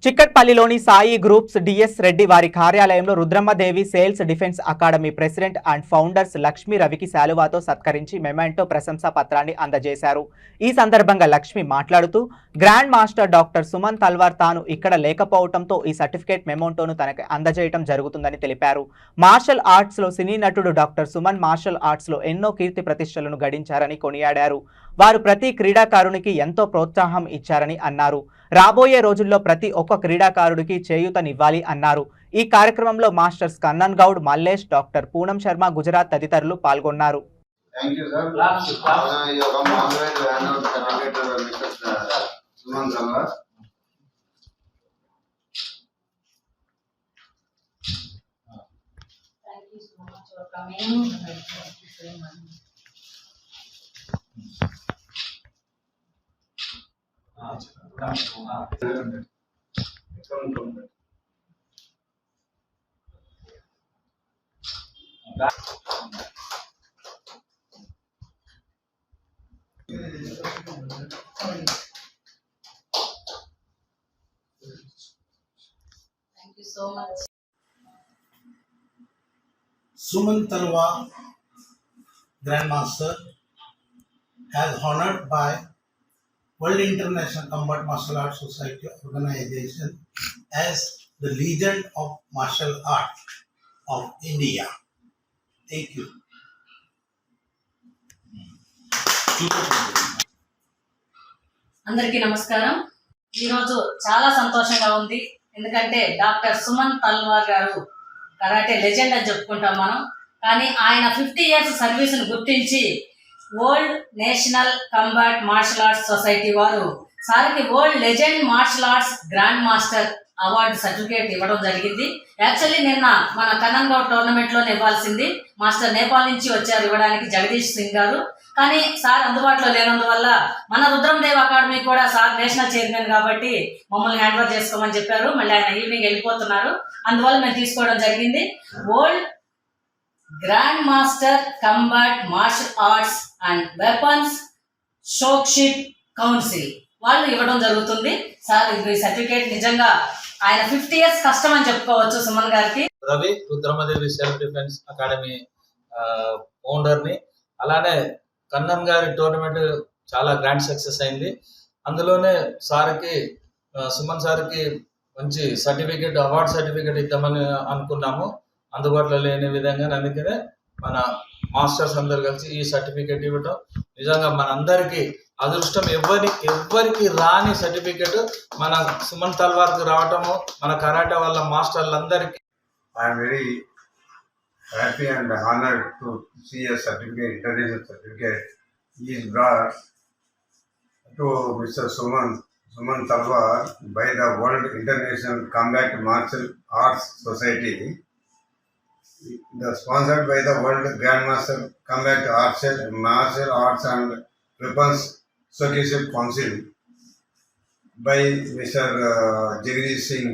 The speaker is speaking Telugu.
చిక్కట్పల్లిలోని సాయి గ్రూప్స్ డిఎస్ రెడ్డి వారి కార్యాలయంలో Rudrammadevi sales defence academy president and founders Lakshmi రవికి శాలువాతో సత్కరించి మెమెంటో ప్రశంసా పత్రాన్ని అందజేశారు. ఈ సందర్భంగా లక్ష్మి మాట్లాడుతూ గ్రాండ్ మాస్టర్ డాక్టర్ సుమన్ తల్వార్ తాను ఇక్కడ లేకపోవడంతో ఈ సర్టిఫికేట్ మెమెంటోను తనకు అందజేయడం జరుగుతుందని తెలిపారు. మార్షల్ ఆర్ట్స్ లో సినీ నటుడు డాక్టర్ సుమన్ మార్షల్ ఆర్ట్స్ లో ఎన్నో కీర్తి ప్రతిష్టలను గడించారని కొనియాడారు. వారు ప్రతి క్రీడాకారునికి ఎంతో ప్రోత్సాహం ఇచ్చారని అన్నారు. రాబోయే రోజుల్లో ప్రతి ఒక్క క్రీడాకారుడికి చేయూతనివ్వాలి అన్నారు. ఈ కార్యక్రమంలో మాస్టర్స్ కన్నన్ గౌడ్, మల్లేష్, డాక్టర్ పూనం శర్మ, గుజరాత్ తదితరులు పాల్గొన్నారు. Thank you so much. Suman Talwar, Grandmaster, has honored by World International Combat Martial Arts Society organization as the legend of martial art of India. Thank you. అందరికీ నమస్కారం. ఈరోజు చాలా సంతోషంగా ఉంది. ఎందుకంటే డాక్టర్ సుమన్ తల్వార్ గారు కరాటే లెజెండ్ అని చెప్పుకుంటాం మనం. కానీ ఆయన 50 years సర్వీస్ను గుర్తించి world national combat martial arts society వారు సార్కి world legend martial arts grand master award certificate ఇవ్వడం జరిగింది. యాక్చువల్లీ నిన్న మన కన్నన్ గౌడ్ టోర్నమెంట్లోనే ఇవ్వాల్సింది. మాస్టర్ నేపాల్ నుంచి వచ్చారు ఇవ్వడానికి, జగదీష్ సింగ్ గారు. కానీ సార్ అందుబాటులో లేనందువల్ల మన రుద్రమదేవ్ అకాడమీ కూడా సార్ నేషనల్ చైర్మన్ కాబట్టి మమ్మల్ని హ్యాండ్ ఓవర్ చేసుకోమని చెప్పారు. మళ్ళీ ఆయన ఈవినింగ్ వెళ్ళిపోతున్నారు. అందువల్ల మేము తీసుకోవడం జరిగింది. World grand master combat martial arts and weapons షోక్షిప్ కౌన్సిల్ వాళ్ళు ఇవ్వడం జరుగుతుంది. సార్ ఈ సర్టిఫికేట్ నిజంగా ఆయన 50 years కష్టం అని చెప్పుకోవచ్చు. సుమన్ గారికి Ravi Rudramadevi self defence academy owner ని, అలానే కన్నన్ గారి టోర్నమెంట్ చాలా గ్రాండ్ సక్సెస్ అయింది. అందులోనే సార్కి సుమన్ సార్కి మంచి సర్టిఫికేట్, అవార్డ్ సర్టిఫికేట్ ఇద్దామని అనుకున్నాము. అందుబాటులో లేని విధంగా అందుకనే మన మాస్టర్స్ అందరు కలిసి ఈ సర్టిఫికేట్ ఇవ్వటం నిజంగా మనందరికీ అదృష్టం. ఎవ్వరికి రాని సర్టిఫికేట్ మన సుమన్ తల్వార్కి రావటము, మన కరాటే వాళ్ళ మాస్టర్లందరికీ. I'm very happy and honored to see a certificate, international certificate is brought to Mr. Suman Talwar by the World International Combat Martial Arts Society, sponsored by the World Grandmaster Combat Martial Arts and Weapons Showcase Council by Mr. Jagdish Singh